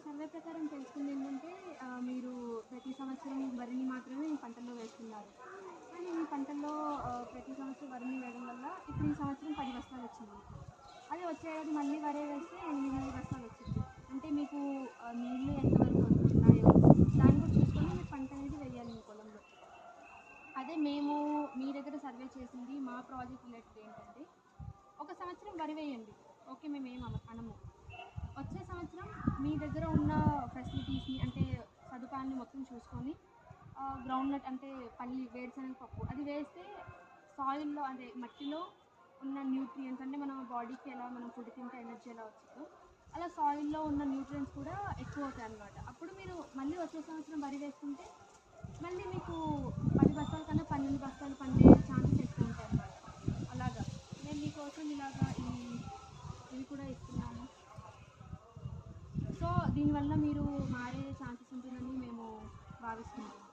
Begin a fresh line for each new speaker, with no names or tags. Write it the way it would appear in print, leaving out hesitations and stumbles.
Survey ప్రకారం తెలుసుకుంది ఏంటంటే మీరు ప్రతి సంవత్సరం వరిని మాత్రమే ఈ పంటల్లో వేస్తున్నారు. కానీ ఈ పంటల్లో ప్రతి సంవత్సరం వరిని వేయడం వల్ల ఇప్పుడు ఈ సంవత్సరం 10 బస్తాలు వచ్చింది. అదే వచ్చే ఏడాది మళ్ళీ వరే వేస్తే 8 బస్తాలు వచ్చింది. అంటే మీకు నీళ్ళు ఎంతవరకు వస్తున్నాయో దాన్ని కూడా చూసుకొని మీరు పంట అనేది వేయాలి మీ పొలంలో. అదే మేము మీ దగ్గర సర్వే చేసింది మా ప్రాజెక్ట్ రిలేటెడ్ ఏంటంటే ఒక సంవత్సరం వరి వేయండి, ఓకే, మేమేం అనము. వచ్చే సంవత్సరం మీ దగ్గర ఉన్న ఫెసిలిటీస్ని అంటే సదుపాయాన్ని మొత్తం చూసుకొని గ్రౌండ్ నట్ అంటే పల్లి వేరుశనగ పప్పు అది వేస్తే సాయిల్లో అదే మట్టిలో ఉన్న న్యూట్రియంట్స్ అంటే మన బాడీకి ఎలా మనం ఫుడ్ తింటే ఎనర్జీ ఎలా వచ్చిందో అలా సాయిల్లో ఉన్న న్యూట్రియంట్స్ కూడా ఎక్కువ అవుతాయి అన్నమాట. అప్పుడు మీరు మళ్ళీ వచ్చే సంవత్సరం వరి వేసుకుంటే మళ్ళీ మీకు 10 బస్తాల కన్నా 12 బస్తాలు పండే ఛాన్సెస్ ఎక్కువ ఉంటాయి అన్నమాట. అలాగా నేను మీకోసం ఇలాగా ఇవి కూడా ఇస్తున్నాను. సో దీనివల్ల మీరు మారే ఛాన్సెస్ ఉంటుందని మేము భావిస్తున్నాము.